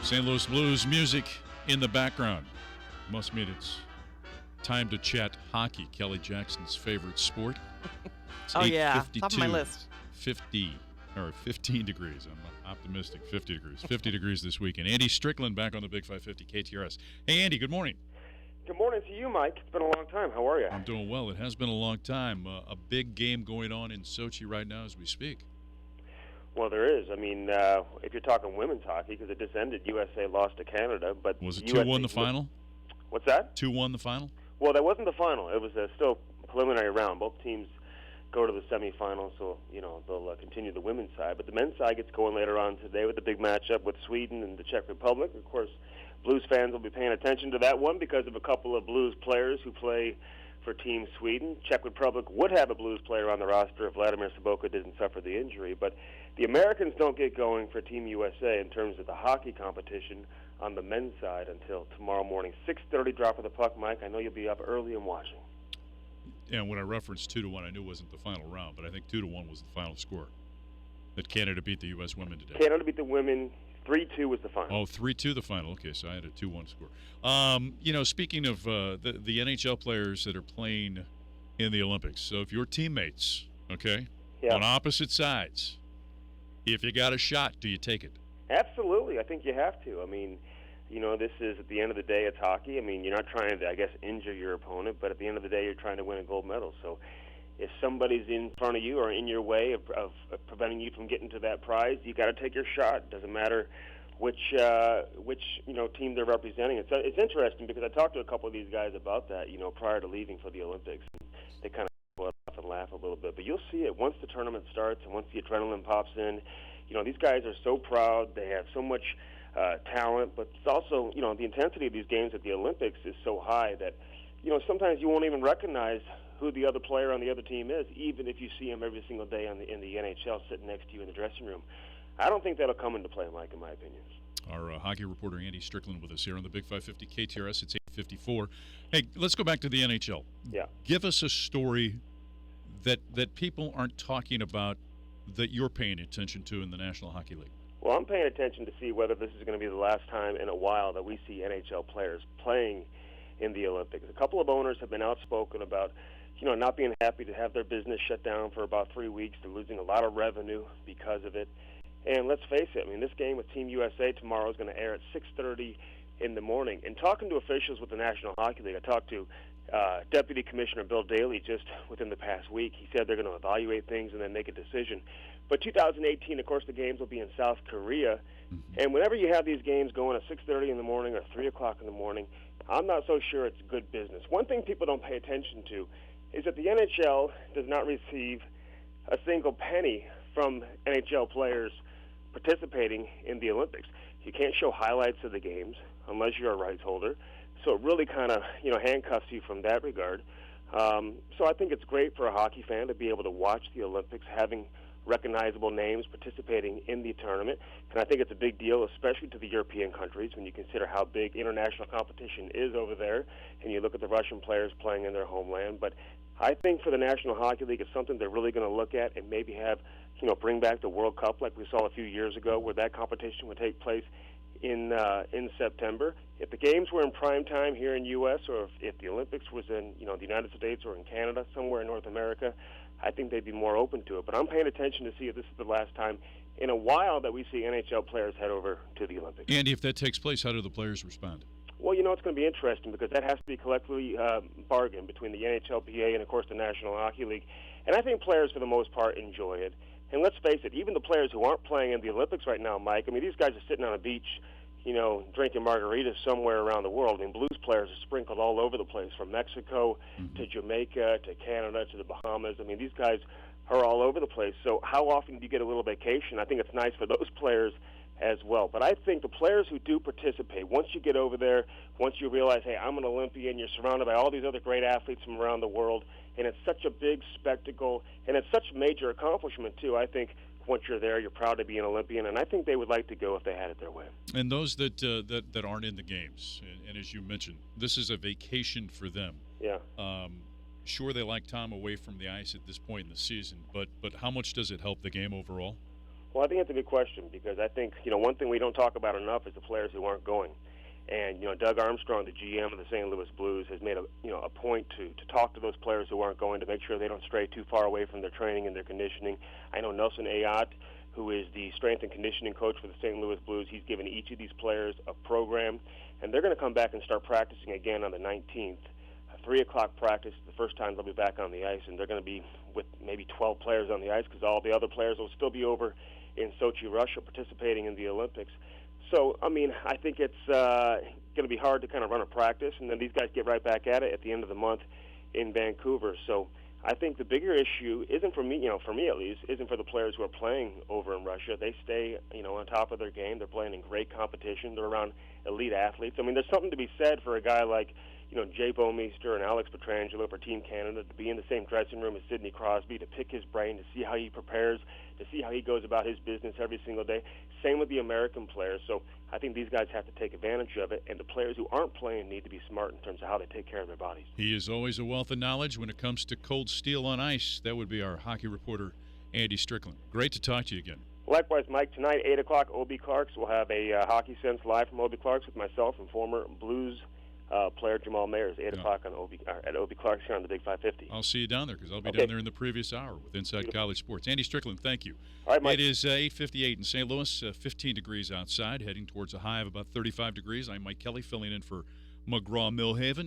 St. Louis Blues music in the background. Must mean it's time to chat hockey, Kelly Jackson's favorite sport. It's Oh, yeah. Top of my list. 15 degrees. I'm optimistic. 50 degrees. 50 degrees this weekend. Andy Strickland back on the Big 550 KTRS. Hey, Andy, good morning. Good morning to you, Mike. It's been a long time. How are you? I'm doing well. It has been a long time. A big game going on in Sochi right now as we speak. Well, there is. I mean, if you're talking women's hockey, because it just ended, USA lost to Canada. But was it 2-1 the final? What's that? 2-1 the final? Well, that wasn't the final. It was still preliminary round. Both teams go to the semifinals, so they'll continue the women's side. But the men's side gets going later on today with the big matchup with Sweden and the Czech Republic. Of course, Blues fans will be paying attention to that one because of a couple of Blues players who play for Team Sweden. Czech Republic would have a Blues player on the roster if Vladimir Sobotka didn't suffer the injury. But the Americans don't get going for Team USA in terms of the hockey competition on the men's side until tomorrow morning. 6:30 drop of the puck, Mike. I know you'll be up early and watching. Yeah, when I referenced 2-1, I knew it wasn't the final round, but I think 2-1 was the final score. That Canada beat the U.S. women today. Canada beat the women. 3-2 was the final. Oh, 3-2 the final. Okay, so I had a 2-1 score. Speaking of the NHL players that are playing in the Olympics, so if your teammates, on opposite sides, if you got a shot, do you take it? Absolutely. I think you have to. I mean, this is, at the end of the day, it's hockey. I mean, you're not trying to, injure your opponent, but at the end of the day, you're trying to win a gold medal. So if somebody's in front of you or in your way of preventing you from getting to that prize, you got to take your shot. Doesn't matter which team they're representing. It's interesting because I talked to a couple of these guys about that, prior to leaving for the Olympics. They kind of go off and laugh a little bit, but you'll see it once the tournament starts and once the adrenaline pops in. These guys are so proud. They have so much talent, but it's also, the intensity of these games at the Olympics is so high that, sometimes you won't even recognize who the other player on the other team is, even if you see him every single day in the NHL sitting next to you in the dressing room. I don't think that'll come into play, Mike, in my opinion. Our hockey reporter Andy Strickland with us here on the Big 550 KTRS. It's 8:54. Hey, let's go back to the NHL. Yeah. Give us a story that people aren't talking about that you're paying attention to in the National Hockey League. Well, I'm paying attention to see whether this is going to be the last time in a while that we see NHL players playing in the Olympics. A couple of owners have been outspoken about not being happy to have their business shut down for about 3 weeks. They're losing a lot of revenue because of it. And let's face it, I mean, this game with Team USA tomorrow is going to air at 6:30 in the morning. And talking to officials with the National Hockey League, I talked to Deputy Commissioner Bill Daly just within the past week. He said they're going to evaluate things and then make a decision. But 2018, of course, the games will be in South Korea. And whenever you have these games going at 6:30 in the morning or 3 o'clock in the morning, I'm not so sure it's good business. One thing people don't pay attention to is that the NHL does not receive a single penny from NHL players participating in the Olympics. You can't show highlights of the games unless you're a rights holder. So it really kind of, handcuffs you from that regard. So I think it's great for a hockey fan to be able to watch the Olympics, having recognizable names participating in the tournament. And I think it's a big deal, especially to the European countries, when you consider how big international competition is over there, and you look at the Russian players playing in their homeland. But I think for the National Hockey League, it's something they're really going to look at and maybe have, bring back the World Cup like we saw a few years ago, where that competition would take place in September. If the games were in prime time here in U.S., or if the Olympics was in the United States or in Canada, somewhere in North America, I think they'd be more open to it. But I'm paying attention to see if this is the last time in a while that we see NHL players head over to the Olympics. Andy, if that takes place, how do the players respond? Well, it's going to be interesting because that has to be collectively bargained between the NHLPA and, of course, the National Hockey League. And I think players, for the most part, enjoy it. And let's face it, even the players who aren't playing in the Olympics right now, Mike, I mean, these guys are sitting on a beach, drinking margaritas somewhere around the world. I mean, blues players are sprinkled all over the place, from Mexico to Jamaica to Canada to the Bahamas. I mean, these guys are all over the place. So how often do you get a little vacation? I think it's nice for those players as well. But I think the players who do participate, once you get over there, once you realize, hey, I'm an Olympian, you're surrounded by all these other great athletes from around the world, and it's such a big spectacle, and it's such a major accomplishment, too. I think once you're there, you're proud to be an Olympian, and I think they would like to go if they had it their way. And those that aren't in the games, and as you mentioned, this is a vacation for them. Yeah. Sure, they like time away from the ice at this point in the season, but how much does it help the game overall? Well, I think it's a good question because I think, one thing we don't talk about enough is the players who aren't going. And, Doug Armstrong, the GM of the St. Louis Blues, has made a point to talk to those players who aren't going to make sure they don't stray too far away from their training and their conditioning. I know Nelson Ayotte, who is the strength and conditioning coach for the St. Louis Blues, he's given each of these players a program, and they're going to come back and start practicing again on the 19th. 3 o'clock practice, the first time they'll be back on the ice, and they're going to be with maybe 12 players on the ice because all the other players will still be over in Sochi, Russia, participating in the Olympics. So, I think it's going to be hard to kind of run a practice, and then these guys get right back at it at the end of the month in Vancouver. So I think the bigger issue isn't for me, for me at least, isn't for the players who are playing over in Russia. They stay, on top of their game. They're playing in great competition. They're around elite athletes. There's something to be said for a guy like, Jay Bouwmeester and Alex Pietrangelo for Team Canada to be in the same dressing room as Sidney Crosby, to pick his brain, to see how he prepares, to see how he goes about his business every single day. Same with the American players. So I think these guys have to take advantage of it, and the players who aren't playing need to be smart in terms of how they take care of their bodies. He is always a wealth of knowledge when it comes to cold steel on ice. That would be our hockey reporter, Andy Strickland. Great to talk to you again. Likewise, Mike. Tonight, 8 o'clock, Obie Clarks. We'll have a Hockey Sense live from Obie Clarks with myself and former Blues player Jamal Mayers, 8 o'clock on at Obie Clarks here on the Big 550. I'll see you down there because I'll be down there in the previous hour with Inside College Sports. Andy Strickland, thank you. All right, Mike. It is 8:58 in St. Louis, 15 degrees outside, heading towards a high of about 35 degrees. I'm Mike Kelly, filling in for McGraw-Millhaven.